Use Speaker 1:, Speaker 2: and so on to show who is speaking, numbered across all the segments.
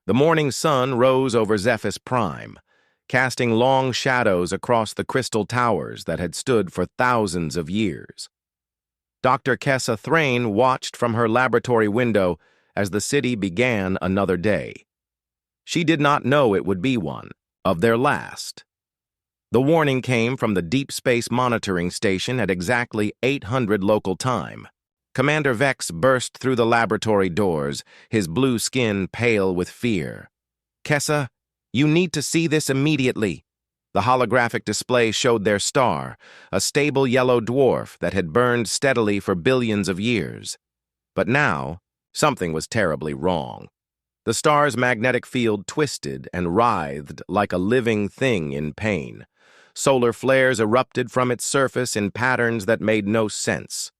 Speaker 1: The morning sun rose over Zephys Prime, casting long shadows across the crystal towers that had stood for thousands of years. Dr. Kessa Thrain watched from her laboratory window as the city began another day. She did not know it would be one, of their last. The warning came from the Deep Space Monitoring Station at exactly 800 local time. Commander Vex burst through the laboratory doors, his blue skin pale with fear. "Kessa, you need to see this immediately." The holographic display showed their star, a stable yellow dwarf that had burned steadily for billions of years. But now, something was terribly wrong. The star's magnetic field twisted and writhed like a living thing in pain. Solar flares erupted from its surface in patterns that made no sense.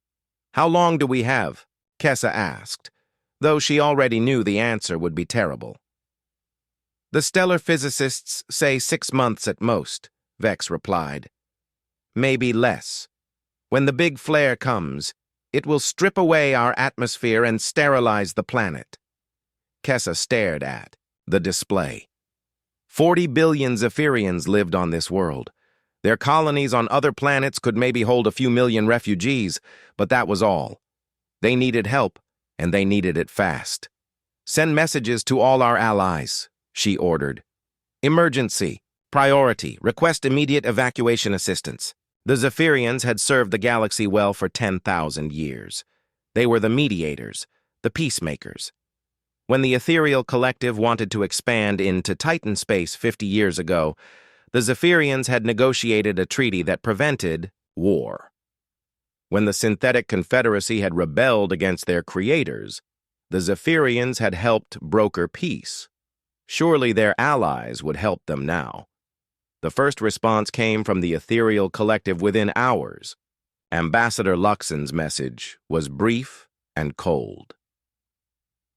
Speaker 1: "How long do we have?" Kessa asked, though she already knew the answer would be terrible. "The stellar physicists say 6 months at most," Vex replied. "Maybe less. When the big flare comes, it will strip away our atmosphere and sterilize the planet." Kessa stared at the display. 40 billion Zephyrians lived on this world. Their colonies on other planets could maybe hold a few million refugees, but that was all. They needed help, and they needed it fast. "Send messages to all our allies," she ordered. "Emergency, priority, request immediate evacuation assistance." The Zephyrians had served the galaxy well for 10,000 years. They were the mediators, the peacemakers. When the ethereal collective wanted to expand into Titan space 50 years ago, the Zephyrians had negotiated a treaty that prevented war. When the synthetic confederacy had rebelled against their creators, the Zephyrians had helped broker peace. Surely their allies would help them now. The first response came from the ethereal collective within hours. Ambassador Luxon's message was brief and cold.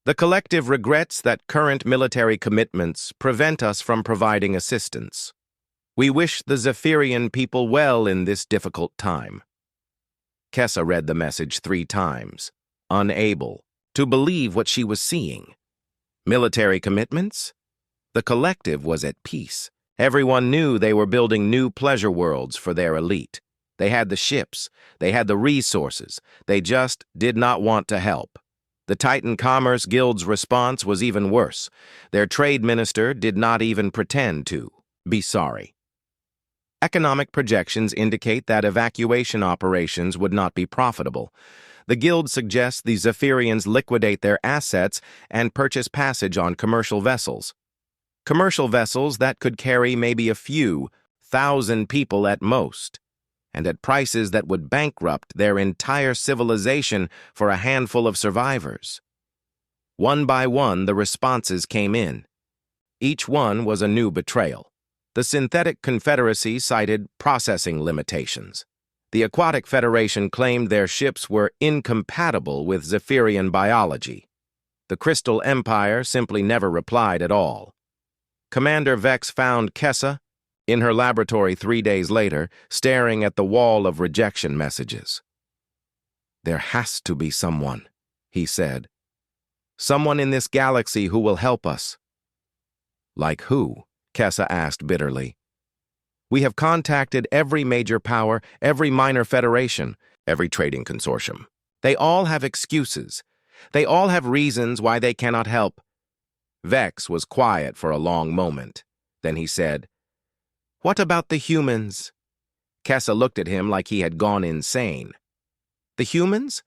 Speaker 1: "The collective regrets that current military commitments prevent us from providing assistance. We wish the Zephyrian people well in this difficult time." Kessa read the message 3 times, unable to believe what she was seeing. Military commitments? The collective was at peace. Everyone knew they were building new pleasure worlds for their elite. They had the ships, they had the resources, they just did not want to help. The Titan Commerce Guild's response was even worse. Their trade minister did not even pretend to be sorry. Economic projections indicate that evacuation operations would not be profitable. The Guild suggests the Zephyrians liquidate their assets and purchase passage on commercial vessels. Commercial vessels that could carry maybe a few thousand people at most, and at prices that would bankrupt their entire civilization for a handful of survivors. One by one, the responses came in. Each one was a new betrayal. The Synthetic Confederacy cited processing limitations. The Aquatic Federation claimed their ships were incompatible with Zephyrian biology. The Crystal Empire simply never replied at all. Commander Vex found Kessa in her laboratory 3 days later, staring at the wall of rejection messages. "There has to be someone," he said. "Someone in this galaxy who will help us." "Like who?" Kessa asked bitterly. "We have contacted every major power, every minor federation, every trading consortium. They all have excuses. They all have reasons why they cannot help." Vex was quiet for a long moment. Then he said, "What about the humans?" Kessa looked at him like he had gone insane. "The humans?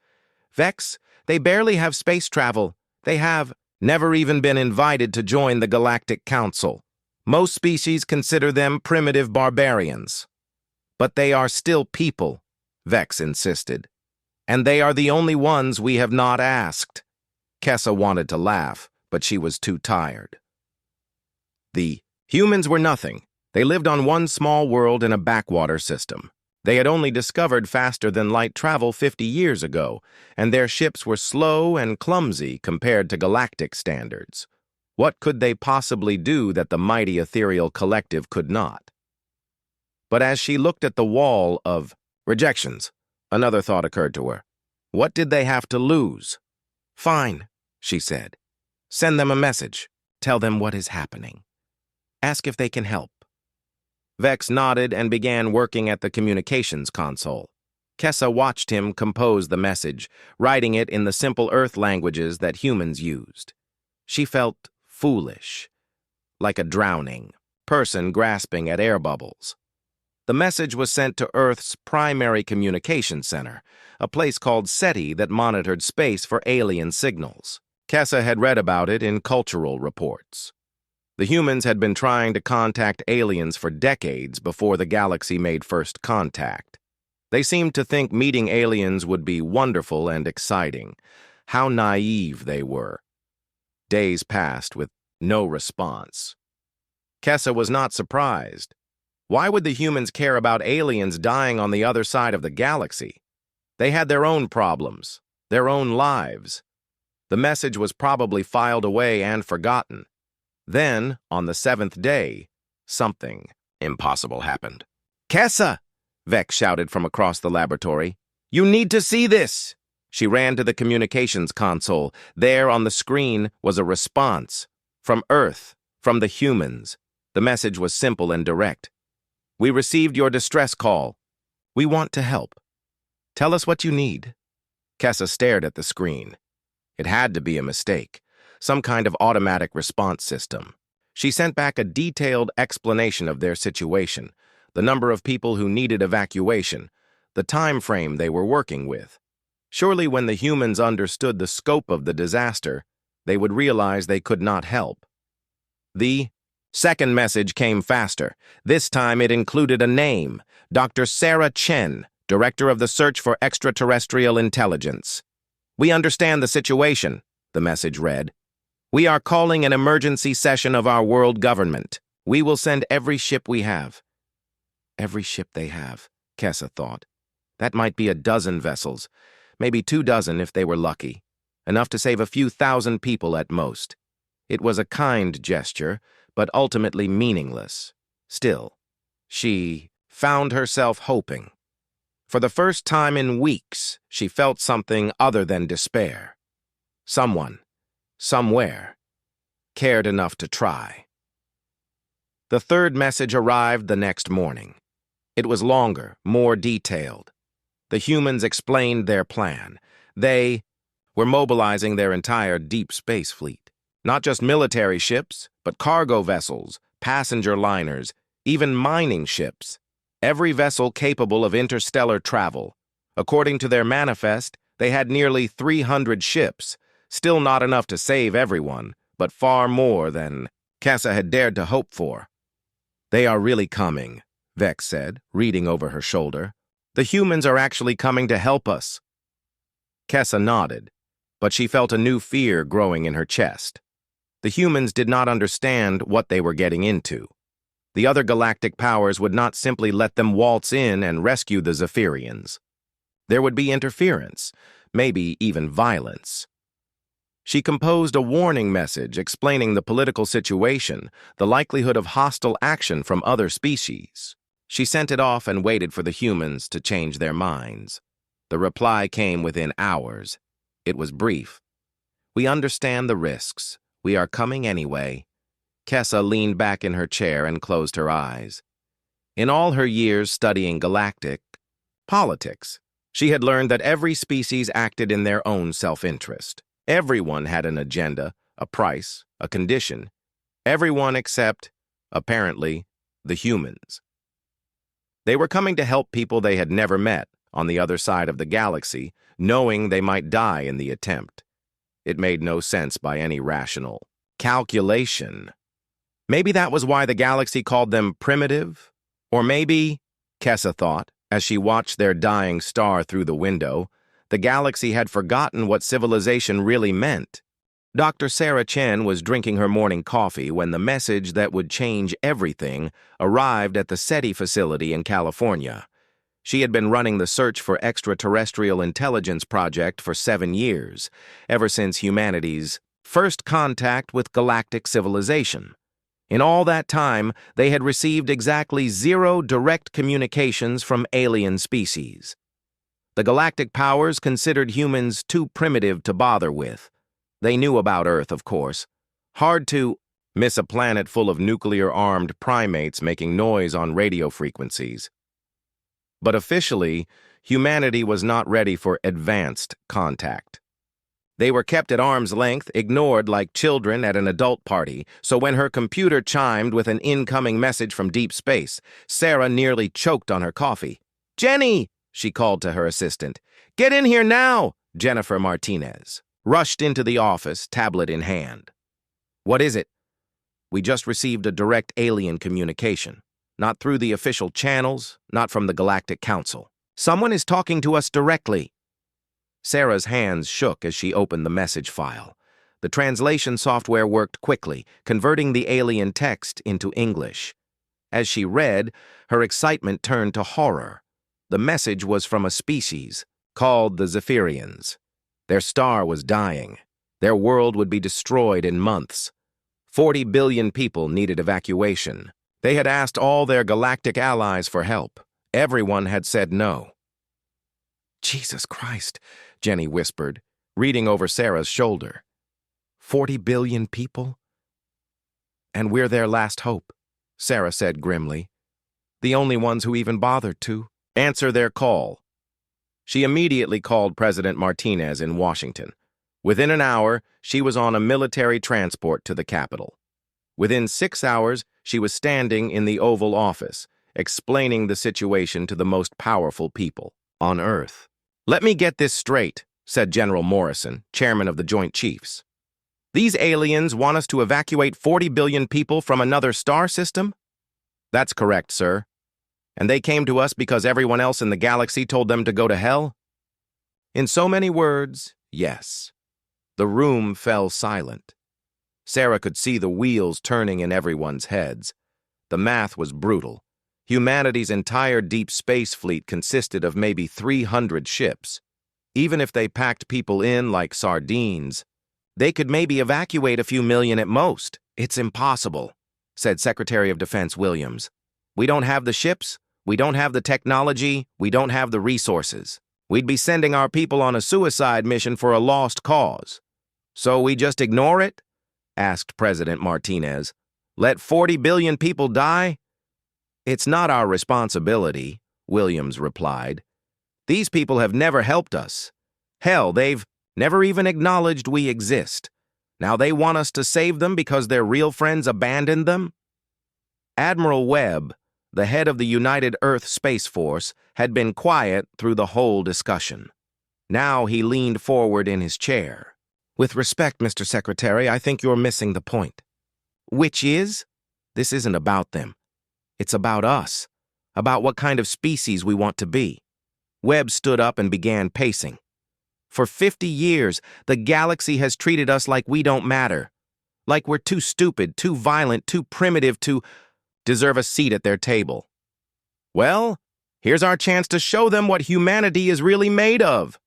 Speaker 1: Vex, they barely have space travel. They have never even been invited to join the Galactic Council. Most species consider them primitive barbarians. But they are still people," Vex insisted. "And they are the only ones we have not asked." Kessa wanted to laugh, but she was too tired. The humans were nothing. They lived on one small world in a backwater system. They had only discovered faster-than-light travel 50 years ago, and their ships were slow and clumsy compared to galactic standards. What could they possibly do that the mighty ethereal collective could not? But as she looked at the wall of rejections, another thought occurred to her. What did they have to lose? "Fine," she said. "Send them a message. Tell them what is happening. Ask if they can help. Vex nodded and began working at the communications console. Kessa watched him compose the message, writing it in the simple Earth languages that humans used. She felt foolish, like a drowning person grasping at air bubbles. The message was sent to Earth's primary communication center, a place called SETI that monitored space for alien signals. Kessa had read about it in cultural reports. The humans had been trying to contact aliens for decades before the galaxy made first contact. They seemed to think meeting aliens would be wonderful and exciting. How naive they were. Days passed with no response. Kessa was not surprised. Why would the humans care about aliens dying on the other side of the galaxy? They had their own problems, their own lives. The message was probably filed away and forgotten. Then, on the 7th day, something impossible happened. "Kessa!" Vex shouted from across the laboratory. "You need to see this!" She ran to the communications console. There on the screen was a response. From Earth, from the humans. The message was simple and direct. "We received your distress call. We want to help. Tell us what you need." Kessa stared at the screen. It had to be a mistake, some kind of automatic response system. She sent back a detailed explanation of their situation, the number of people who needed evacuation, the time frame they were working with. Surely when the humans understood the scope of the disaster, they would realize they could not help. The second message came faster. This time it included a name, Dr. Sarah Chen, Director of the Search for Extraterrestrial Intelligence. "We understand the situation," the message read. "We are calling an emergency session of our world government. We will send every ship we have." Every ship they have, Kessa thought. That might be a dozen vessels, maybe 24 if they were lucky, enough to save a few thousand people at most. It was a kind gesture, but ultimately meaningless. Still, she found herself hoping. For the first time in weeks, she felt something other than despair. Someone, somewhere, cared enough to try. The third message arrived the next morning. It was longer, more detailed. The humans explained their plan. They were mobilizing their entire deep space fleet. Not just military ships, but cargo vessels, passenger liners, even mining ships. Every vessel capable of interstellar travel. According to their manifest, they had nearly 300 ships, still not enough to save everyone, but far more than Kessa had dared to hope for. "They are really coming," Vex said, reading over her shoulder. "The humans are actually coming to help us." Kessa nodded, but she felt a new fear growing in her chest. The humans did not understand what they were getting into. The other galactic powers would not simply let them waltz in and rescue the Zephyrians. There would be interference, maybe even violence. She composed a warning message explaining the political situation, the likelihood of hostile action from other species. She sent it off and waited for the humans to change their minds. The reply came within hours. It was brief. "We understand the risks. We are coming anyway." Kessa leaned back in her chair and closed her eyes. In all her years studying galactic politics, she had learned that every species acted in their own self-interest. Everyone had an agenda, a price, a condition. Everyone except, apparently, the humans. They were coming to help people they had never met on the other side of the galaxy, knowing they might die in the attempt. It made no sense by any rational calculation. Maybe that was why the galaxy called them primitive? Or maybe, Kessa thought, as she watched their dying star through the window, the galaxy had forgotten what civilization really meant. Dr. Sarah Chen was drinking her morning coffee when the message that would change everything arrived at the SETI facility in California. She had been running the Search for Extraterrestrial Intelligence project for 7 years, ever since humanity's first contact with galactic civilization. In all that time, they had received exactly 0 direct communications from alien species. The galactic powers considered humans too primitive to bother with. They knew about Earth, of course. Hard to Miss a planet full of nuclear-armed primates making noise on radio frequencies. But officially, humanity was not ready for advanced contact. They were kept at arm's length, ignored like children at an adult party, so when her computer chimed with an incoming message from deep space, Sarah nearly choked on her coffee. "Jenny!" she called to her assistant. "Get in here now!" Jennifer Martinez rushed into the office, tablet in hand. "What is it?" "We just received a direct alien communication. Not through the official channels, not from the Galactic Council. Someone is talking to us directly." Sarah's hands shook as she opened the message file. The translation software worked quickly, converting the alien text into English. As she read, her excitement turned to horror. The message was from a species called the Zephyrians. Their star was dying. Their world would be destroyed in months. 40 billion people needed evacuation. They had asked all their galactic allies for help. Everyone had said no. "Jesus Christ," Jenny whispered, reading over Sarah's shoulder. 40 billion people? "And we're their last hope," Sarah said grimly. "The only ones who even bothered to answer their call." She immediately called President Martinez in Washington. Within an hour, she was on a military transport to the capital. Within 6 hours, she was standing in the Oval Office, explaining the situation to the most powerful people on Earth. "Let me get this straight," said General Morrison, chairman of the Joint Chiefs. "These aliens want us to evacuate 40 billion people from another star system?" "That's correct, sir. And they came to us because everyone else in the galaxy told them to go to hell?" In so many words, yes. The room fell silent. Sarah could see the wheels turning in everyone's heads. The math was brutal. Humanity's entire deep space fleet consisted of maybe 300 ships. Even if they packed people in like sardines, they could maybe evacuate a few million at most. "It's impossible," said Secretary of Defense Williams. "We don't have the ships, we don't have the technology, we don't have the resources. We'd be sending our people on a suicide mission for a lost cause. So we just ignore it?" asked President Martinez. "Let 40 billion people die?" "It's not our responsibility," Williams replied. "These people have never helped us. Hell, they've never even acknowledged we exist. Now they want us to save them because their real friends abandoned them?" Admiral Webb, the head of the United Earth Space Force, had been quiet through the whole discussion. Now he leaned forward in his chair. "With respect, Mr. Secretary, I think you're missing the point." "Which is?" "This isn't about them. It's about us, about what kind of species we want to be." Webb stood up and began pacing. "For 50 years, the galaxy has treated us like we don't matter, like we're too stupid, too violent, too primitive to deserve a seat at their table. Well, here's our chance to show them what humanity is really made of."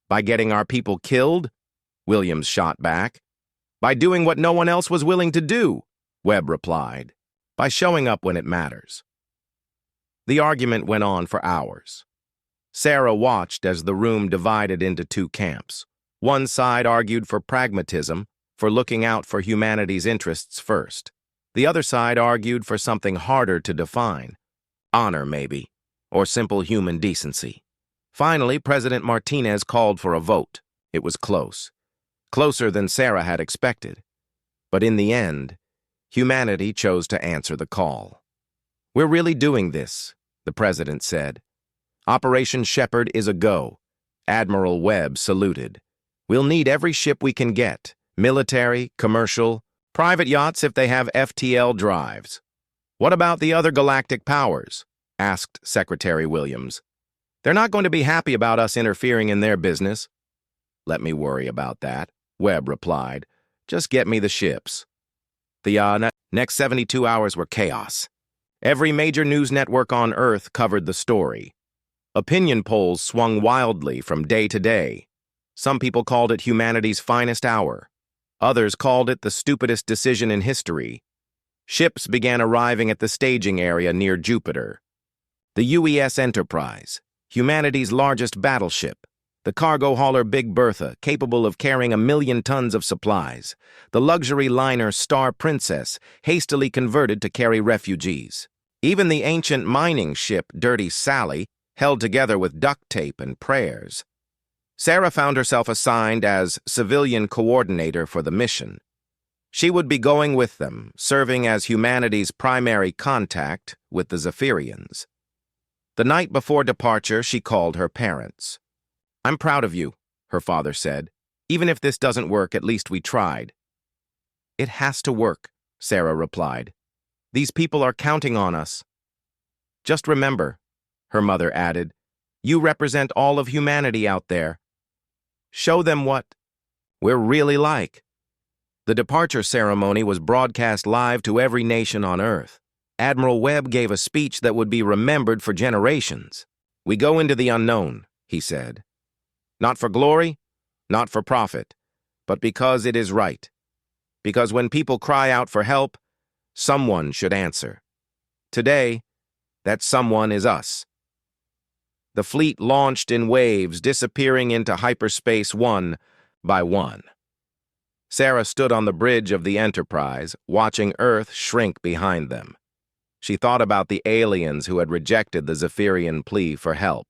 Speaker 1: "By getting our people killed?" Williams shot back. "By doing what no one else was willing to do," Webb replied. "By showing up when it matters." The argument went on for hours. Sarah watched as the room divided into two camps. One side argued for pragmatism, for looking out for humanity's interests first. The other side argued for something harder to define. Honor, maybe, or simple human decency. Finally, President Martinez called for a vote. It was close. Closer than Sarah had expected. But in the end, humanity chose to answer the call. "We're really doing this," the president said. "Operation Shepherd is a go." Admiral Webb saluted. "We'll need every ship we can get, military, commercial, private yachts if they have FTL drives." "What about the other galactic powers?" asked Secretary Williams. "They're not going to be happy about us interfering in their business." "Let me worry about that," Webb replied. "Just get me the ships." The next 72 hours were chaos. Every major news network on Earth covered the story. Opinion polls swung wildly from day to day. Some people called it humanity's finest hour. Others called it the stupidest decision in history. Ships began arriving at the staging area near Jupiter. The UES Enterprise, humanity's largest battleship, The cargo hauler Big Bertha, capable of carrying 1,000,000 tons of supplies. The luxury liner Star Princess, hastily converted to carry refugees. Even the ancient mining ship Dirty Sally, held together with duct tape and prayers. Sarah found herself assigned as civilian coordinator for the mission. She would be going with them, serving as humanity's primary contact with the Zephyrians. The night before departure, she called her parents. "I'm proud of you," her father said. "Even if this doesn't work, at least we tried." "It has to work," Sarah replied. "These people are counting on us." "Just remember," her mother added, "you represent all of humanity out there. Show them what we're really like." The departure ceremony was broadcast live to every nation on Earth. Admiral Webb gave a speech that would be remembered for generations. "We go into the unknown," he said. "Not for glory, not for profit, but because it is right. Because when people cry out for help, someone should answer. Today, that someone is us." The fleet launched in waves, disappearing into hyperspace one by one. Sarah stood on the bridge of the Enterprise, watching Earth shrink behind them. She thought about the aliens who had rejected the Zephyrian plea for help.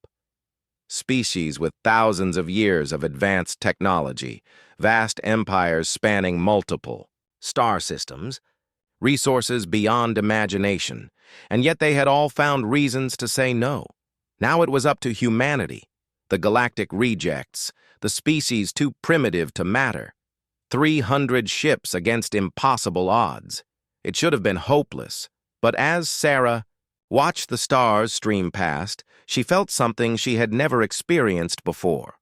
Speaker 1: Species with thousands of years of advanced technology, vast empires spanning multiple star systems, resources beyond imagination, and yet they had all found reasons to say no. Now it was up to humanity, the galactic rejects, the species too primitive to matter. 300 ships against impossible odds. It should have been hopeless, but as Sarah watched the stars stream past, she felt something she had never experienced before.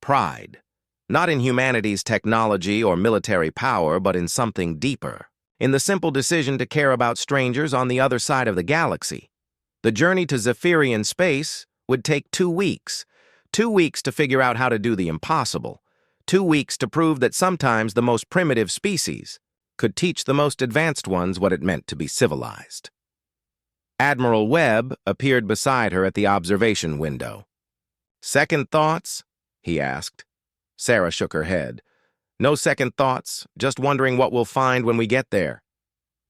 Speaker 1: Pride. Not in humanity's technology or military power, but in something deeper. In the simple decision to care about strangers on the other side of the galaxy. The journey to Zephyrian space would take 2 weeks. 2 weeks to figure out how to do the impossible. 2 weeks to prove that sometimes the most primitive species could teach the most advanced ones what it meant to be civilized. Admiral Webb appeared beside her at the observation window. "Second thoughts?" he asked. Sarah shook her head. "No second thoughts, just wondering what we'll find when we get there."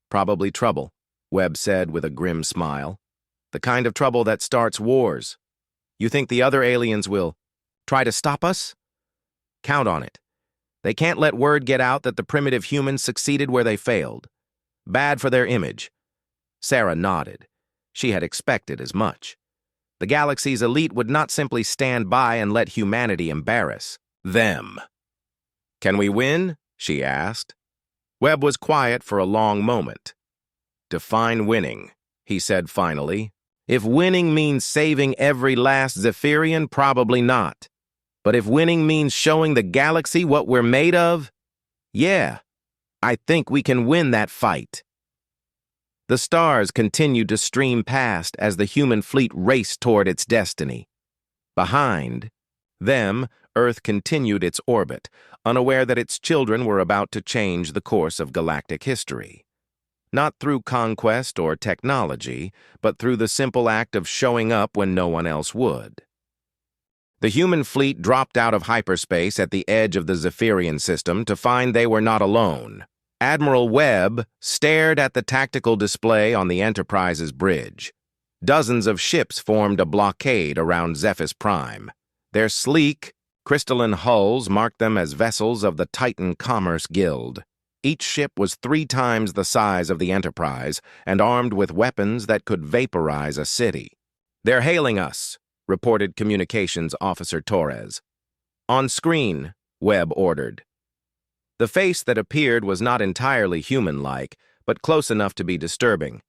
Speaker 1: "Probably trouble," Webb said with a grim smile. "The kind of trouble that starts wars. You think the other aliens will try to stop us? Count on it. They can't let word get out that the primitive humans succeeded where they failed. Bad for their image." Sarah nodded. She had expected as much. The galaxy's elite would not simply stand by and let humanity embarrass them. "Can we win?" she asked. Webb was quiet for a long moment. "Define winning," he said finally. "If winning means saving every last Zephyrian, probably not. But if winning means showing the galaxy what we're made of, yeah, I think we can win that fight." The stars continued to stream past as the human fleet raced toward its destiny. Behind them, Earth continued its orbit, unaware that its children were about to change the course of galactic history. Not through conquest or technology, but through the simple act of showing up when no one else would. The human fleet dropped out of hyperspace at the edge of the Zephyrian system to find they were not alone. Admiral Webb stared at the tactical display on the Enterprise's bridge. Dozens of ships formed a blockade around Zephyrus Prime. Their sleek, crystalline hulls marked them as vessels of the Titan Commerce Guild. Each ship was 3 times the size of the Enterprise and armed with weapons that could vaporize a city. "They're hailing us," reported Communications Officer Torres. "On screen," Webb ordered. The face that appeared was not entirely human-like, but close enough to be disturbing.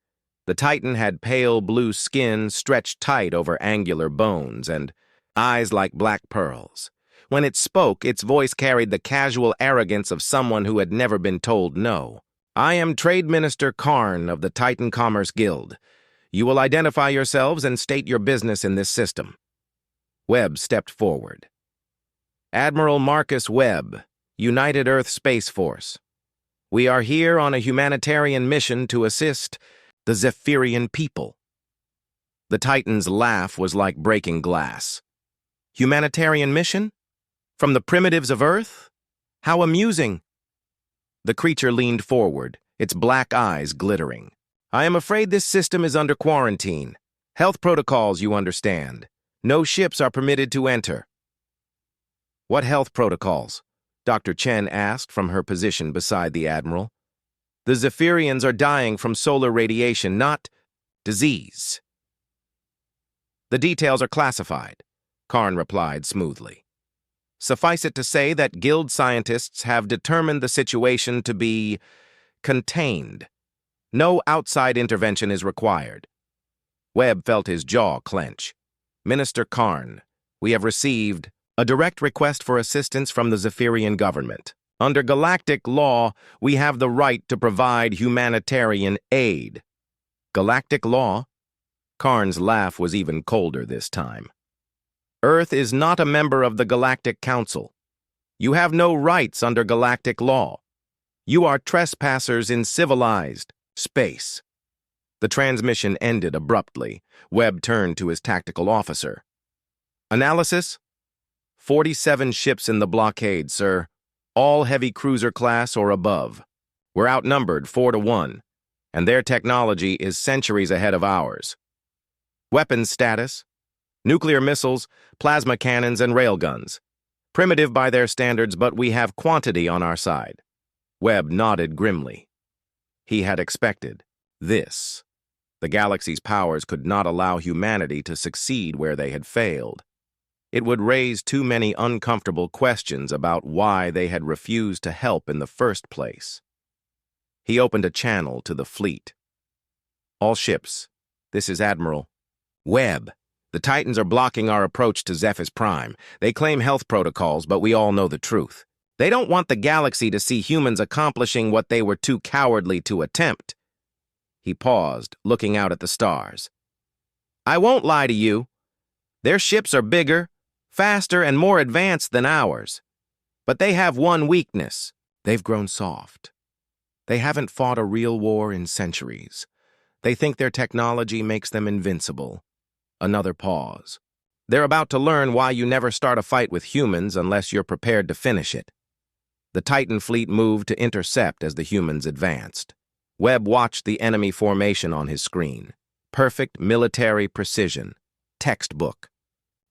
Speaker 1: The Titan had pale blue skin stretched tight over angular bones and eyes like black pearls. When it spoke, its voice carried the casual arrogance of someone who had never been told no. "I am Trade Minister Karn of the Titan Commerce Guild. You will identify yourselves and state your business in this system." Webb stepped forward. "Admiral Marcus Webb, United Earth Space Force. We are here on a humanitarian mission to assist the Zephyrian people." The Titan's laugh was like breaking glass. "Humanitarian mission?" From the primitives of Earth? How amusing! The creature leaned forward, its black eyes glittering. I am afraid this system is under quarantine. Health protocols, you understand. No ships are permitted to enter. What health protocols? Dr. Chen asked from her position beside the Admiral. The Zephyrians are dying from solar radiation, not disease. The details are classified, Karn replied smoothly. Suffice it to say that Guild scientists have determined the situation to be contained. No outside intervention is required. Webb felt his jaw clench. Minister Karn, we have received a direct request for assistance from the Zephyrian government. Under galactic law, we have the right to provide humanitarian aid. Galactic law? Karn's laugh was even colder this time. Earth is not a member of the Galactic Council. You have no rights under galactic law. You are trespassers in civilized space. The transmission ended abruptly. Webb turned to his tactical officer. Analysis? 47 ships in the blockade, sir. All heavy cruiser class or above. We're outnumbered 4-1, and their technology is centuries ahead of ours. Weapons status? Nuclear missiles, plasma cannons, and railguns. Primitive by their standards, but we have quantity on our side. Webb nodded grimly. He had expected this. The galaxy's powers could not allow humanity to succeed where they had failed. It would raise too many uncomfortable questions about why they had refused to help in the first place. He opened a channel to the fleet. All ships, this is Admiral Webb. The Titans are blocking our approach to Zephyr's Prime. They claim health protocols, but we all know the truth. They don't want the galaxy to see humans accomplishing what they were too cowardly to attempt. He paused, looking out at the stars. I won't lie to you. Their ships are bigger, faster, and more advanced than ours. But they have one weakness. They've grown soft. They haven't fought a real war in centuries. They think their technology makes them invincible. Another pause. They're about to learn why you never start a fight with humans unless you're prepared to finish it. The Titan fleet moved to intercept as the humans advanced. Webb watched the enemy formation on his screen. Perfect military precision. Textbook.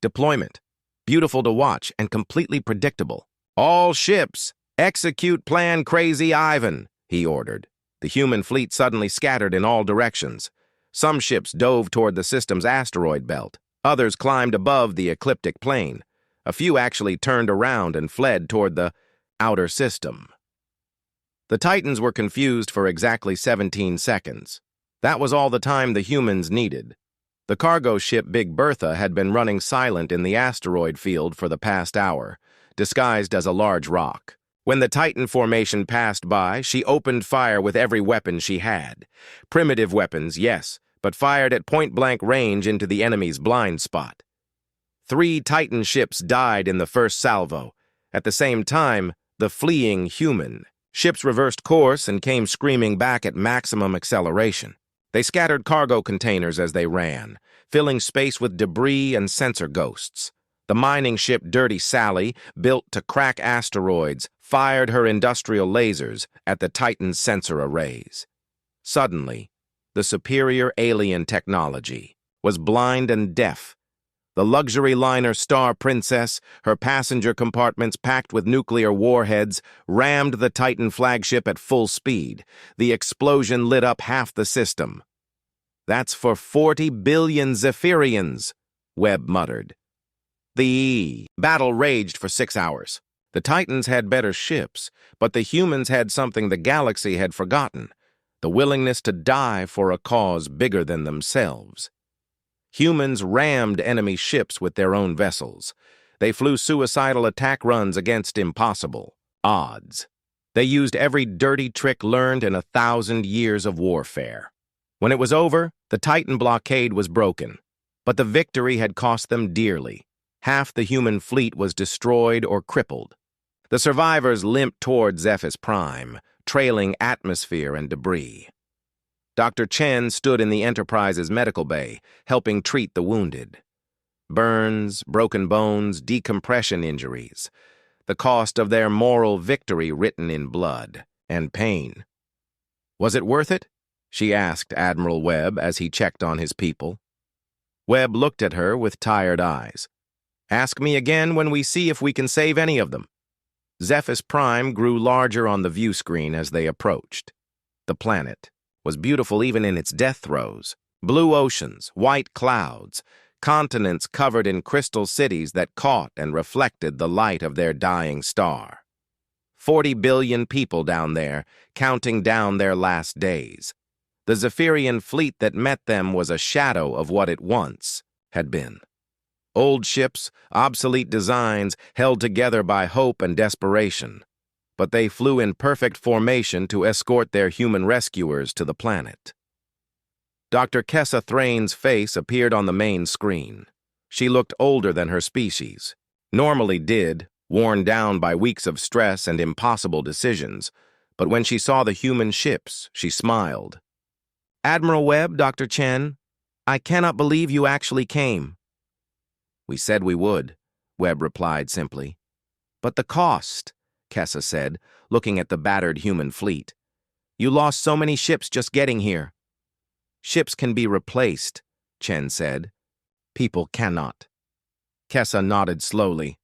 Speaker 1: Deployment. Beautiful to watch and completely predictable. All ships, execute Plan Crazy Ivan, he ordered. The human fleet suddenly scattered in all directions. Some ships dove toward the system's asteroid belt. Others climbed above the ecliptic plane. A few actually turned around and fled toward the outer system. The Titans were confused for exactly 17 seconds. That was all the time the humans needed. The cargo ship Big Bertha had been running silent in the asteroid field for the past hour, disguised as a large rock. When the Titan formation passed by, she opened fire with every weapon she had. Primitive weapons, yes, but fired at point-blank range into the enemy's blind spot. 3 Titan ships died in the first salvo. At the same time, the fleeing human ships reversed course and came screaming back at maximum acceleration. They scattered cargo containers as they ran, filling space with debris and sensor ghosts. The mining ship Dirty Sally, built to crack asteroids, fired her industrial lasers at the Titan's sensor arrays. Suddenly, the superior alien technology was blind and deaf. The luxury liner Star Princess, her passenger compartments packed with nuclear warheads, rammed the Titan flagship at full speed. The explosion lit up half the system. That's for 40 billion Zephyrians, Webb muttered. The battle raged for 6 hours. The Titans had better ships, but the humans had something the galaxy had forgotten: the willingness to die for a cause bigger than themselves. Humans rammed enemy ships with their own vessels. They flew suicidal attack runs against impossible odds. They used every dirty trick learned in 1,000 years of warfare. When it was over, the Titan blockade was broken, but the victory had cost them dearly. Half the human fleet was destroyed or crippled. The survivors limped toward Zephyr's Prime, trailing atmosphere and debris. Dr. Chen stood in the Enterprise's medical bay, helping treat the wounded. Burns, broken bones, decompression injuries. the cost of their moral victory written in blood and pain. "Was it worth it?" she asked Admiral Webb as he checked on his people. Webb looked at her with tired eyes. "Ask me again when we see if we can save any of them." Zephyrus Prime grew larger on the view screen as they approached. The planet was beautiful even in its death throes. Blue oceans, white clouds, continents covered in crystal cities that caught and reflected the light of their dying star. 40 billion people down there, counting down their last days. The Zephyrian fleet that met them was a shadow of what it once had been. Old ships, obsolete designs, held together by hope and desperation. But they flew in perfect formation to escort their human rescuers to the planet. Dr. Kessa Thrane's face appeared on the main screen. She looked older than her species. Normally did, worn down by weeks of stress and impossible decisions. But when she saw the human ships, she smiled. "Admiral Webb, Dr. Chen, I cannot believe you actually came." "We said we would," Webb replied simply. "But the cost," Kessa said, looking at the battered human fleet. "You lost so many ships just getting here." "Ships can be replaced," Chen said. "People cannot." Kessa nodded slowly.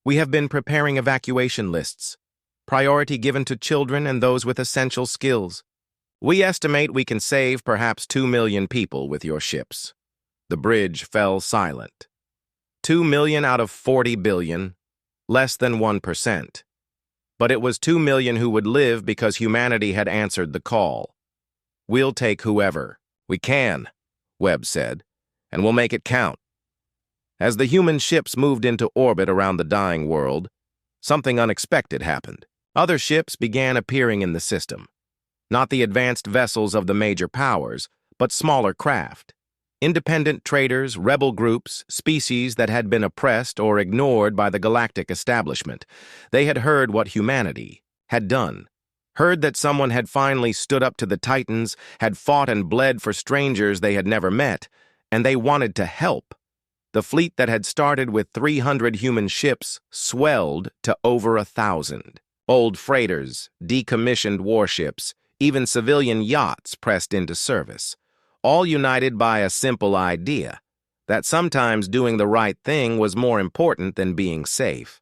Speaker 1: "We have been preparing evacuation lists. Priority given to children and those with essential skills. We estimate we can save perhaps 2 million people with your ships." The bridge fell silent. 2 million out of 40 billion, less than 1%. But it was 2 million who would live because humanity had answered the call. "We'll take whoever we can," Webb said, "and we'll make it count." As the human ships moved into orbit around the dying world, something unexpected happened. Other ships began appearing in the system. Not the advanced vessels of the major powers, but smaller craft. Independent traders, rebel groups, species that had been oppressed or ignored by the galactic establishment. They had heard what humanity had done. Heard that someone had finally stood up to the Titans, had fought and bled for strangers they had never met, and they wanted to help. The fleet that had started with 300 human ships swelled to over 1,000. Old freighters, decommissioned warships, even civilian yachts pressed into service, all united by a simple idea, that sometimes doing the right thing was more important than being safe.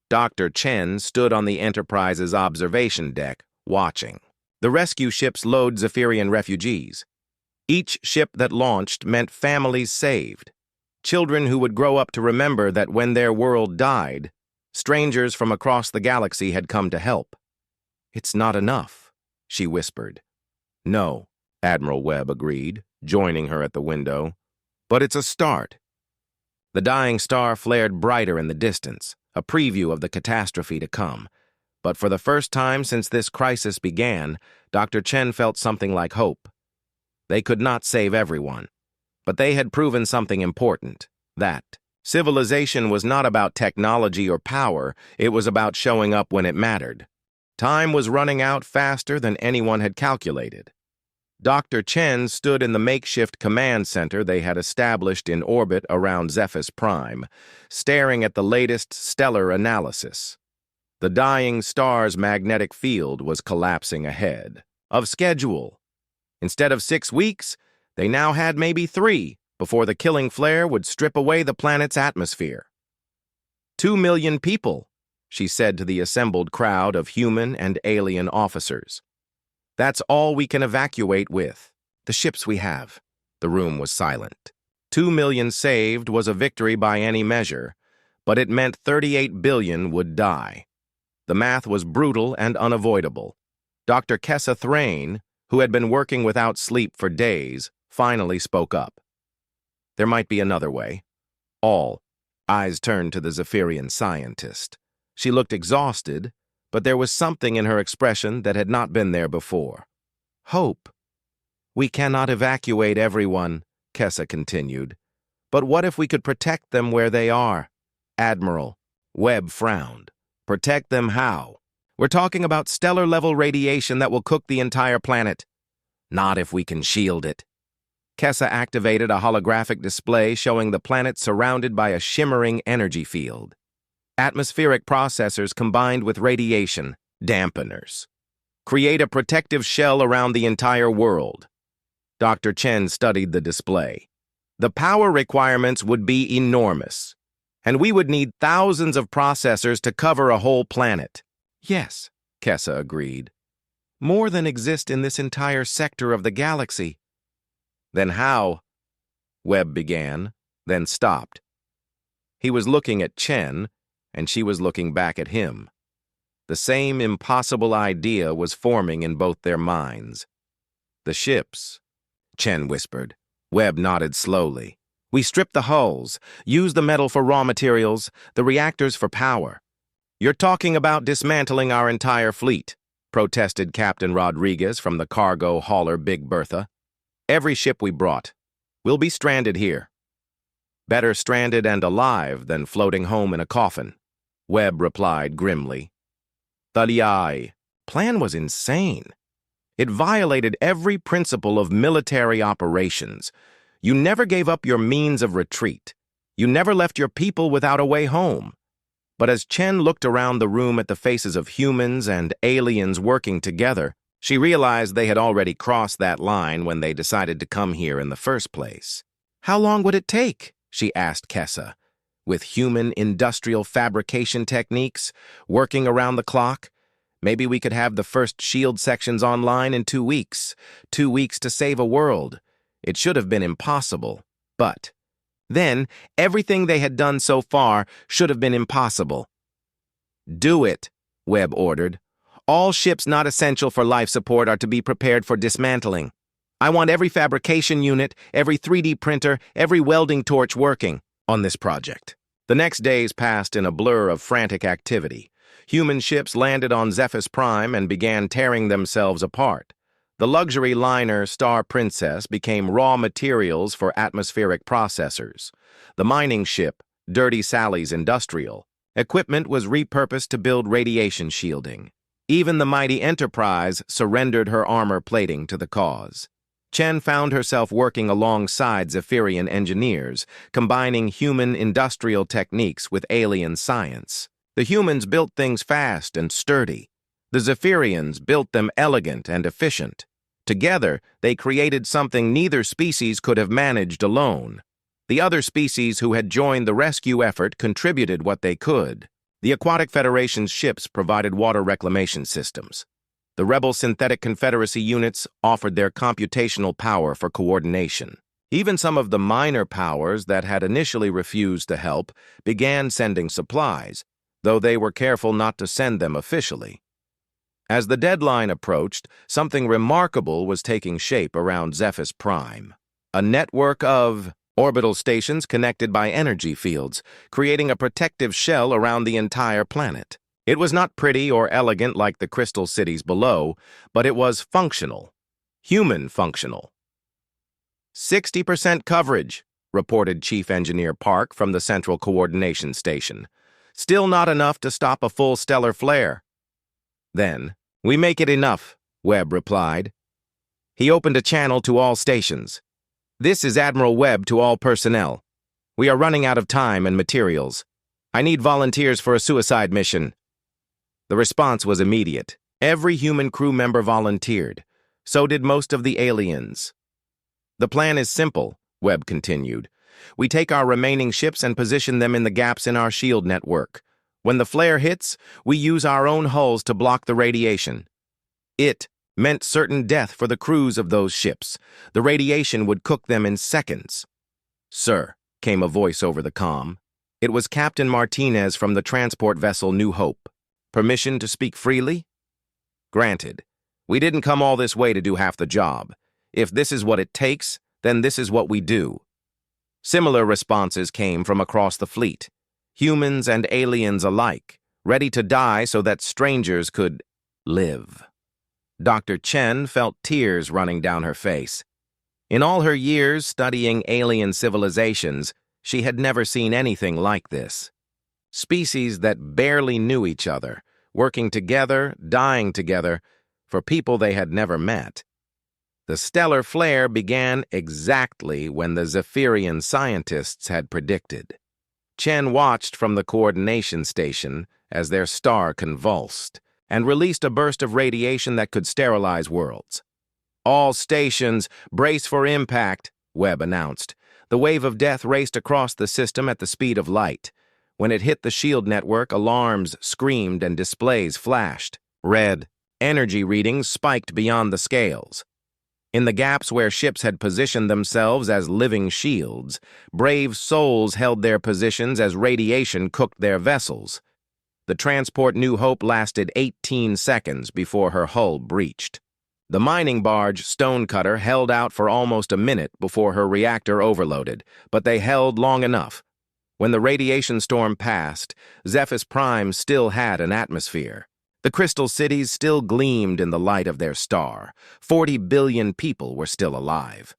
Speaker 1: Dr. Chen stood on the Enterprise's observation deck, watching. The rescue ships load Zephyrian refugees. Each ship that launched meant families saved. Children who would grow up to remember that when their world died, strangers from across the galaxy had come to help. "It's not enough," she whispered. "No," Admiral Webb agreed, joining her at the window. "But it's a start." The dying star flared brighter in the distance, a preview of the catastrophe to come. But for the first time since this crisis began, Dr. Chen felt something like hope. They could not save everyone, but they had proven something important, that civilization was not about technology or power, it was about showing up when it mattered. Time was running out faster than anyone had calculated. Dr. Chen stood in the makeshift command center they had established in orbit around Zephyrus Prime, staring at the latest stellar analysis. The dying star's magnetic field was collapsing ahead of schedule. Instead of 6 weeks, they now had maybe 3 before the killing flare would strip away the planet's atmosphere. 2 million people, she said to the assembled crowd of human and alien officers. That's all we can evacuate with the ships we have. The room was silent. 2 million saved was a victory by any measure, but it meant 38 billion would die. The math was brutal and unavoidable. Dr. Kessa Thrane, who had been working without sleep for days, finally spoke up. There might be another way. All eyes turned to the Zephyrian scientist. She looked exhausted, but there was something in her expression that had not been there before. Hope. "We cannot evacuate everyone," Kessa continued. "But what if we could protect them where they are?" Admiral Webb frowned. "Protect them how? We're talking about stellar-level radiation that will cook the entire planet. Not if we can shield it." Kessa activated a holographic display showing the planet surrounded by a shimmering energy field. Atmospheric processors combined with radiation, dampeners. Create a protective shell around the entire world. Dr. Chen studied the display. The power requirements would be enormous, and we would need thousands of processors to cover a whole planet. Yes, Kessa agreed. More than exist in this entire sector of the galaxy. Then how? Webb began, then stopped. He was looking at Chen, and she was looking back at him. The same impossible idea was forming in both their minds. The ships, Chen whispered. Webb nodded slowly. We strip the hulls, use the metal for raw materials, the reactors for power. You're talking about dismantling our entire fleet, protested Captain Rodriguez from the cargo hauler Big Bertha. Every ship we brought. We'll be stranded here. Better stranded and alive than floating home in a coffin, Webb replied grimly. The plan was insane. It violated every principle of military operations. You never gave up your means of retreat. You never left your people without a way home. But as Chen looked around the room at the faces of humans and aliens working together, she realized they had already crossed that line when they decided to come here in the first place. How long would it take? She asked Kessa. With human industrial fabrication techniques, working around the clock, maybe we could have the first shield sections online in 2 weeks. 2 weeks to save a world. It should have been impossible, but then everything they had done so far should have been impossible. Do it, Webb ordered. All ships not essential for life support are to be prepared for dismantling. I want every fabrication unit, every 3D printer, every welding torch working on this project. The next days passed in a blur of frantic activity. Human ships landed on Zephyrus Prime and began tearing themselves apart. The luxury liner Star Princess became raw materials for atmospheric processors. The mining ship, Dirty Sally's Industrial, equipment was repurposed to build radiation shielding. Even the mighty Enterprise surrendered her armor plating to the cause. Chen found herself working alongside Zephyrian engineers, combining human industrial techniques with alien science. The humans built things fast and sturdy. The Zephyrians built them elegant and efficient. Together, they created something neither species could have managed alone. The other species who had joined the rescue effort contributed what they could. The Aquatic Federation's ships provided water reclamation systems. The rebel Synthetic Confederacy units offered their computational power for coordination. Even some of the minor powers that had initially refused to help began sending supplies, though they were careful not to send them officially. As the deadline approached, something remarkable was taking shape around Zephyrus Prime. A network of orbital stations connected by energy fields, creating a protective shell around the entire planet. It was not pretty or elegant like the crystal cities below, but it was functional. Human functional. 60% coverage, reported Chief Engineer Park from the Central Coordination Station. Still not enough to stop a full stellar flare. Then, we make it enough, Webb replied. He opened a channel to all stations. This is Admiral Webb to all personnel. We are running out of time and materials. I need volunteers for a suicide mission. The response was immediate. Every human crew member volunteered. So did most of the aliens. The plan is simple, Webb continued. We take our remaining ships and position them in the gaps in our shield network. When the flare hits, we use our own hulls to block the radiation. It meant certain death for the crews of those ships. The radiation would cook them in seconds. Sir, came a voice over the comm. It was Captain Martinez from the transport vessel New Hope. Permission to speak freely? Granted. We didn't come all this way to do half the job. If this is what it takes, then this is what we do. Similar responses came from across the fleet. Humans and aliens alike, ready to die so that strangers could live. Dr. Chen felt tears running down her face. In all her years studying alien civilizations, she had never seen anything like this. Species that barely knew each other, working together, dying together, for people they had never met. The stellar flare began exactly when the Zephyrian scientists had predicted. Chen watched from the coordination station as their star convulsed and released a burst of radiation that could sterilize worlds. "All stations, brace for impact," Webb announced. The wave of death raced across the system at the speed of light. When it hit the shield network, alarms screamed and displays flashed. Red. Energy readings spiked beyond the scales. In the gaps where ships had positioned themselves as living shields, brave souls held their positions as radiation cooked their vessels. The transport New Hope lasted 18 seconds before her hull breached. The mining barge, Stonecutter, held out for almost a minute before her reactor overloaded, but they held long enough. When the radiation storm passed, Zephyrus Prime still had an atmosphere. The crystal cities still gleamed in the light of their star. 40 billion people were still alive.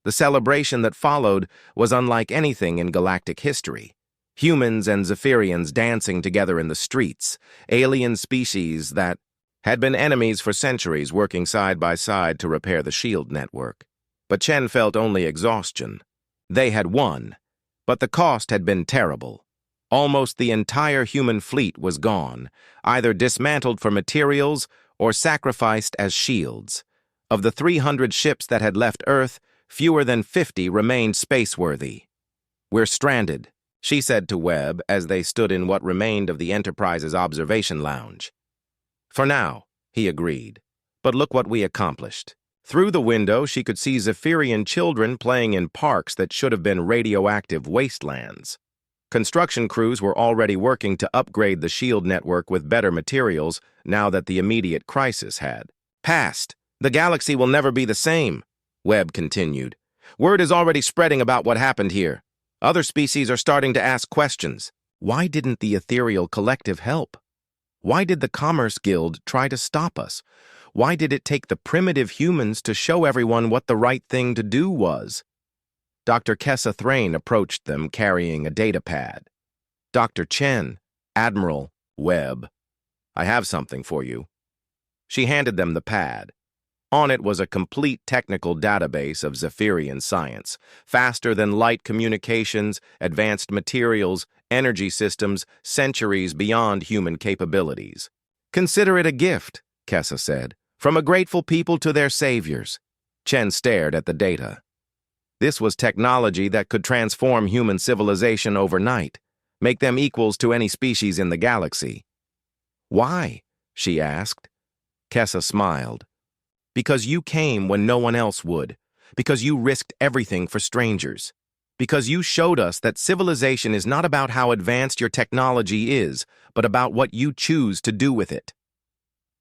Speaker 1: The celebration that followed was unlike anything in galactic history. Humans and Zephyrians dancing together in the streets, alien species that had been enemies for centuries working side by side to repair the shield network. But Chen felt only exhaustion. They had won, but the cost had been terrible. Almost the entire human fleet was gone, either dismantled for materials or sacrificed as shields. Of the 300 ships that had left Earth, fewer than 50 remained spaceworthy. "We're stranded," she said to Webb as they stood in what remained of the Enterprise's observation lounge. "For now," he agreed. "But look what we accomplished." Through the window, she could see Zephyrian children playing in parks that should have been radioactive wastelands. Construction crews were already working to upgrade the shield network with better materials now that the immediate crisis had passed. "The galaxy will never be the same," Webb continued. "Word is already spreading about what happened here. Other species are starting to ask questions. Why didn't the Ethereal Collective help? Why did the Commerce Guild try to stop us? Why did it take the primitive humans to show everyone what the right thing to do was?" Dr. Kessa Thrain approached them carrying a data pad. "Dr. Chen, Admiral, Webb, I have something for you." She handed them the pad. On it was a complete technical database of Zephyrian science, faster than light communications, advanced materials, energy systems, centuries beyond human capabilities. "Consider it a gift," Kessa said, "from a grateful people to their saviors." Chen stared at the data. This was technology that could transform human civilization overnight, make them equals to any species in the galaxy. "Why?" she asked. Kessa smiled. "Because you came when no one else would. Because you risked everything for strangers. Because you showed us that civilization is not about how advanced your technology is, but about what you choose to do with it."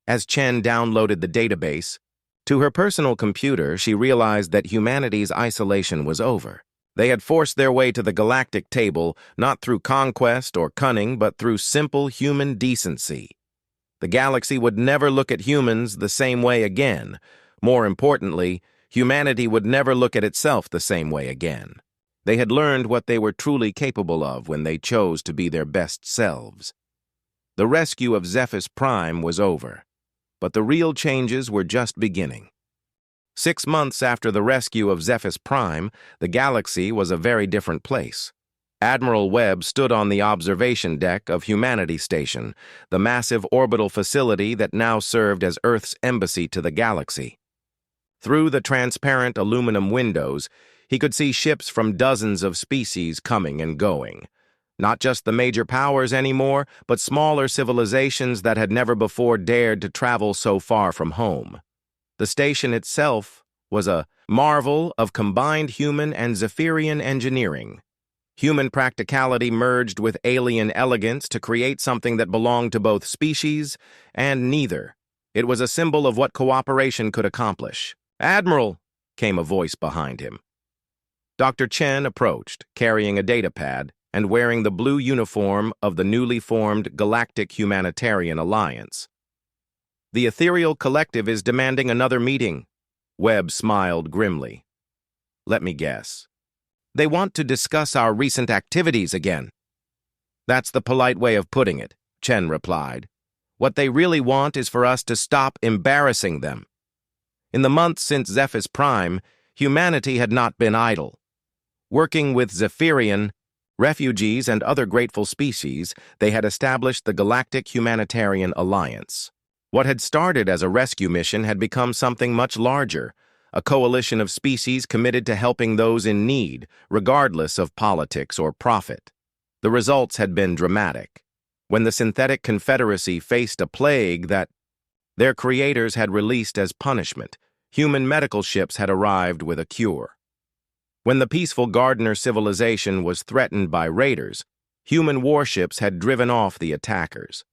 Speaker 1: As Chen downloaded the database, to her personal computer, she realized that humanity's isolation was over. They had forced their way to the galactic table, not through conquest or cunning, but through simple human decency. The galaxy would never look at humans the same way again. More importantly, humanity would never look at itself the same way again. They had learned what they were truly capable of when they chose to be their best selves. The rescue of Zephyrus Prime was over, but the real changes were just beginning. 6 months after the rescue of Zephyrus Prime, the galaxy was a very different place. Admiral Webb stood on the observation deck of Humanity Station, the massive orbital facility that now served as Earth's embassy to the galaxy. Through the transparent aluminum windows, he could see ships from dozens of species coming and going. Not just the major powers anymore, but smaller civilizations that had never before dared to travel so far from home. The station itself was a marvel of combined human and Zephyrian engineering. Human practicality merged with alien elegance to create something that belonged to both species and neither. It was a symbol of what cooperation could accomplish. "Admiral," came a voice behind him. Dr. Chen approached, carrying a datapad and wearing the blue uniform of the newly formed Galactic Humanitarian Alliance. "The Ethereal Collective is demanding another meeting." Webb smiled grimly. "Let me guess. They want to discuss our recent activities again." "That's the polite way of putting it," Chen replied. "What they really want is for us to stop embarrassing them." In the months since Zephyrus Prime, humanity had not been idle. Working with Zephyrian Refugees and other grateful species, they had established the Galactic Humanitarian Alliance. What had started as a rescue mission had become something much larger, a coalition of species committed to helping those in need, regardless of politics or profit. The results had been dramatic. When the Synthetic Confederacy faced a plague that their creators had released as punishment, human medical ships had arrived with a cure. When the peaceful Gardener civilization was threatened by raiders, human warships had driven off the attackers.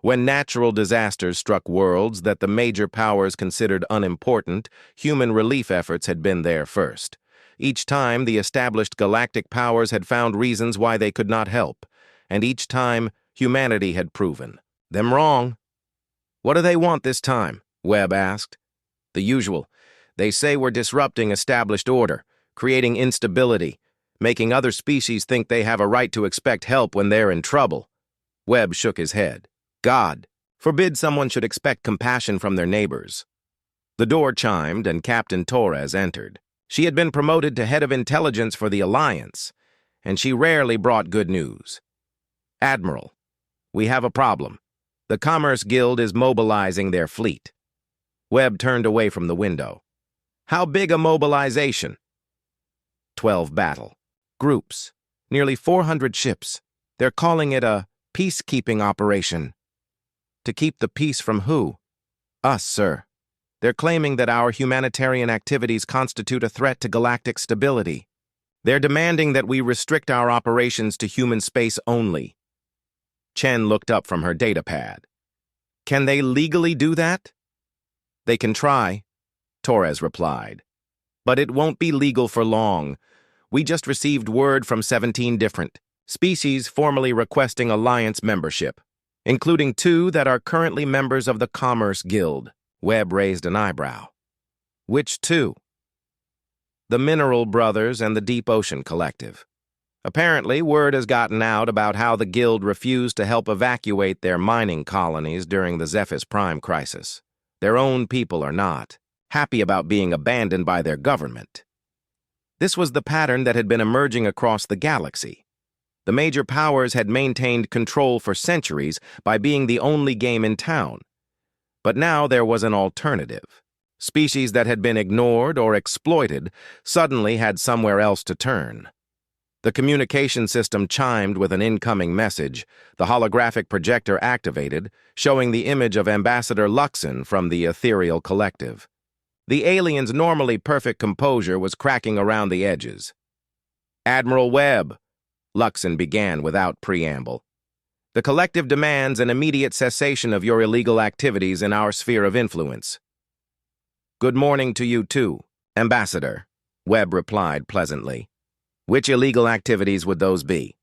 Speaker 1: When natural disasters struck worlds that the major powers considered unimportant, human relief efforts had been there first. Each time, the established galactic powers had found reasons why they could not help, and each time, humanity had proven them wrong. "What do they want this time?" Webb asked. "The usual. They say we're disrupting established order, creating instability, making other species think they have a right to expect help when they're in trouble." Webb shook his head. "God forbid someone should expect compassion from their neighbors." The door chimed and Captain Torres entered. She had been promoted to head of intelligence for the Alliance, and she rarely brought good news. "Admiral, we have a problem. The Commerce Guild is mobilizing their fleet." Webb turned away from the window. "How big a mobilization?" 12 battle groups, nearly 400 ships. They're calling it a peacekeeping operation. To keep the peace from who? Us, sir. They're claiming that our humanitarian activities constitute a threat to galactic stability. They're demanding that we restrict our operations to human space only. Chen looked up from her datapad. "Can they legally do that?" "They can try," Torres replied. "But it won't be legal for long. We just received word from 17 different species formally requesting Alliance membership, including 2 that are currently members of the Commerce Guild." Webb raised an eyebrow. "Which 2? "The Mineral Brothers and the Deep Ocean Collective. Apparently, word has gotten out about how the Guild refused to help evacuate their mining colonies during the Zephyr Prime crisis. Their own people are not happy about being abandoned by their government." This was the pattern that had been emerging across the galaxy. The major powers had maintained control for centuries by being the only game in town. But now there was an alternative. Species that had been ignored or exploited suddenly had somewhere else to turn. The communication system chimed with an incoming message. The holographic projector activated, showing the image of Ambassador Luxon from the Ethereal Collective. The alien's normally perfect composure was cracking around the edges. "Admiral Webb," Luxon began without preamble, "the Collective demands an immediate cessation of your illegal activities in our sphere of influence." "Good morning to you too, Ambassador," Webb replied pleasantly. "Which illegal activities would those be?"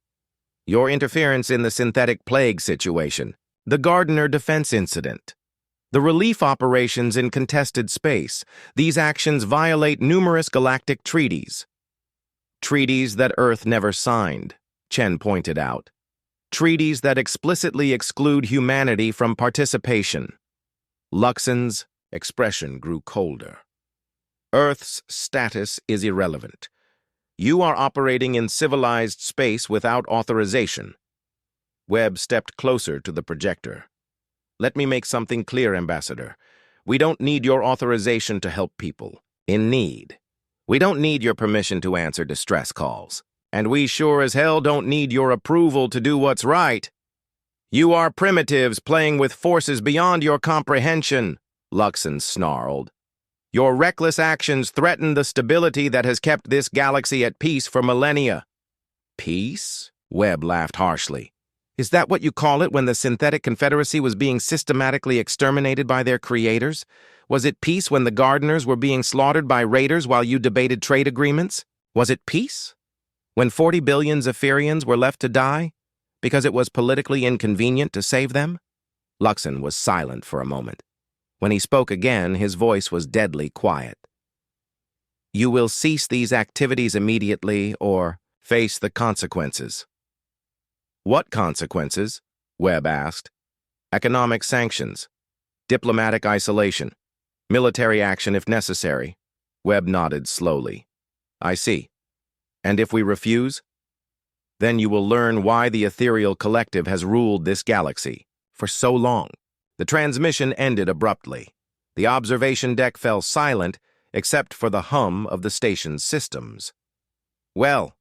Speaker 1: "Your interference in the synthetic plague situation, the Gardener defense incident, the relief operations in contested space. These actions violate numerous galactic treaties." "Treaties that Earth never signed," Chen pointed out. "Treaties that explicitly exclude humanity from participation." Luxon's expression grew colder. "Earth's status is irrelevant. You are operating in civilized space without authorization." Webb stepped closer to the projector. "Let me make something clear, Ambassador. We don't need your authorization to help people in need. We don't need your permission to answer distress calls. And we sure as hell don't need your approval to do what's right. You are primitives playing with forces beyond your comprehension," Luxon snarled. "Your reckless actions threaten the stability that has kept this galaxy at peace for millennia." "Peace?" Webb laughed harshly. "Is that what you call it when the Synthetic Confederacy was being systematically exterminated by their creators? Was it peace when the Gardeners were being slaughtered by raiders while you debated trade agreements? Was it peace when 40 billion Zephyrians were left to die because it was politically inconvenient to save them?" Luxon was silent for a moment. When he spoke again, his voice was deadly quiet. "You will cease these activities immediately or face the consequences." "What consequences?" Webb asked. "Economic sanctions, diplomatic isolation, military action if necessary." Webb nodded slowly. "I see. And if we refuse?" Then you will learn why the ethereal collective has ruled this galaxy for so long. The transmission ended abruptly. The observation deck fell silent except for the hum of the station's systems. "Well,"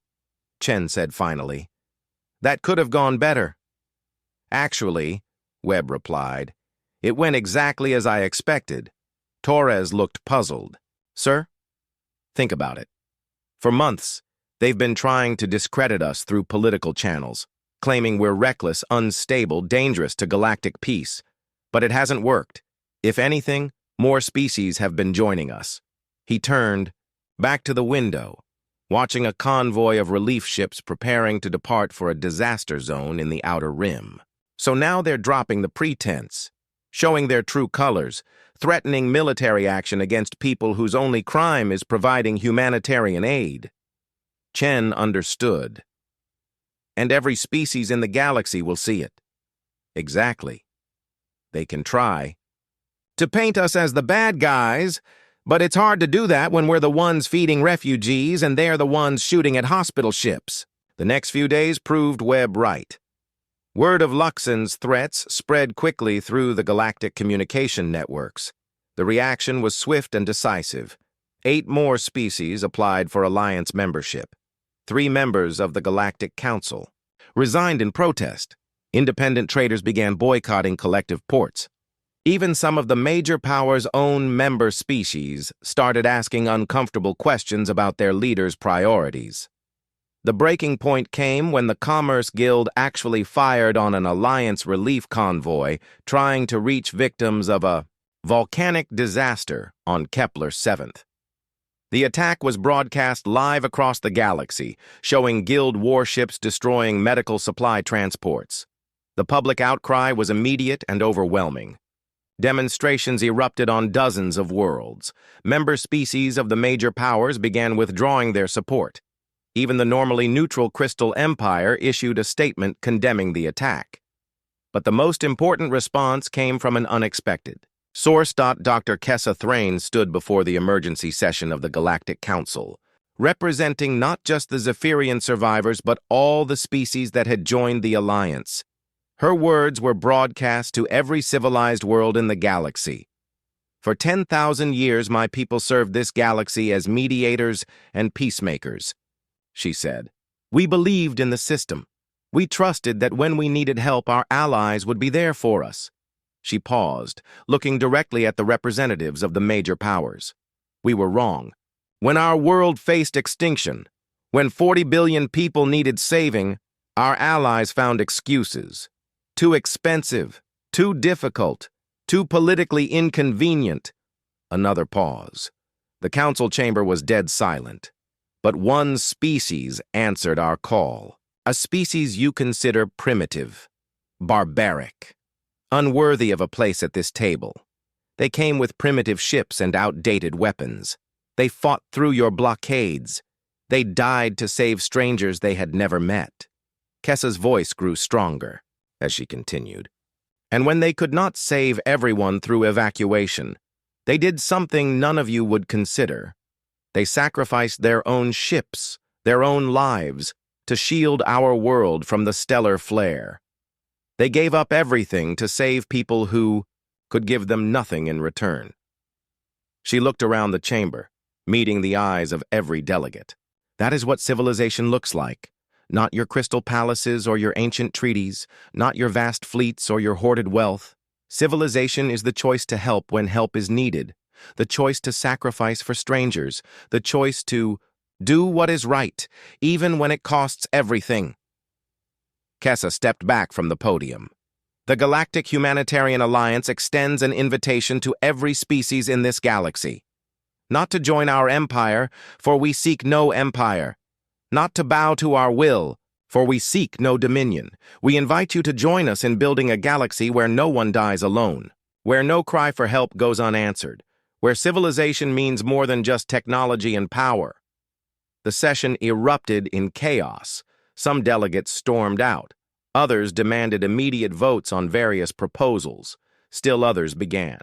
Speaker 1: Chen said finally, "that could have gone better." "Actually," Webb replied, "it went exactly as I expected." Torres looked puzzled. "Sir? Think about it. For months, they've been trying to discredit us through political channels, claiming we're reckless, unstable, dangerous to galactic peace. But it hasn't worked. If anything, more species have been joining us." He turned back to the window, watching a convoy of relief ships preparing to depart for a disaster zone in the outer rim. So now they're dropping the pretense, showing their true colors, threatening military action against people whose only crime is providing humanitarian aid. Chen understood. And every species in the galaxy will see it. Exactly. They can try to paint us as the bad guys, but it's hard to do that when we're the ones feeding refugees and they're the ones shooting at hospital ships. The next few days proved Webb right. Word of Luxon's threats spread quickly through the galactic communication networks. The reaction was swift and decisive. 8 more species applied for Alliance membership. 3 members of the Galactic Council resigned in protest. Independent traders began boycotting collective ports. Even some of the major powers' own member species started asking uncomfortable questions about their leaders' priorities. The breaking point came when the Commerce Guild actually fired on an Alliance relief convoy trying to reach victims of a volcanic disaster on Kepler 7th. The attack was broadcast live across the galaxy, showing Guild warships destroying medical supply transports. The public outcry was immediate and overwhelming. Demonstrations erupted on dozens of worlds. Member species of the major powers began withdrawing their support. Even the normally neutral Crystal Empire issued a statement condemning the attack. But the most important response came from an unexpected source. Dr. Kessa Thrain stood before the emergency session of the Galactic Council, representing not just the Zephyrian survivors but all the species that had joined the Alliance. Her words were broadcast to every civilized world in the galaxy. "For 10,000 years, my people served this galaxy as mediators and peacemakers," she said. "We believed in the system. We trusted that when we needed help, our allies would be there for us." She paused, looking directly at the representatives of the major powers. "We were wrong. When our world faced extinction, when 40 billion people needed saving, our allies found excuses. Too expensive, too difficult, too politically inconvenient." Another pause. The council chamber was dead silent. But one species answered our call. A species you consider primitive, barbaric, unworthy of a place at this table. They came with primitive ships and outdated weapons. They fought through your blockades. They died to save strangers they had never met. Kessa's voice grew stronger as she continued. "And when they could not save everyone through evacuation, they did something none of you would consider. They sacrificed their own ships, their own lives, to shield our world from the stellar flare. They gave up everything to save people who could give them nothing in return." She looked around the chamber, meeting the eyes of every delegate. "That is what civilization looks like. Not your crystal palaces or your ancient treaties, not your vast fleets or your hoarded wealth. Civilization is the choice to help when help is needed, the choice to sacrifice for strangers, the choice to do what is right, even when it costs everything." Kessa stepped back from the podium. "The Galactic Humanitarian Alliance extends an invitation to every species in this galaxy. Not to join our empire, for we seek no empire. Not to bow to our will, for we seek no dominion. We invite you to join us in building a galaxy where no one dies alone, where no cry for help goes unanswered, where civilization means more than just technology and power." The session erupted in chaos. Some delegates stormed out. Others demanded immediate votes on various proposals. Still others began.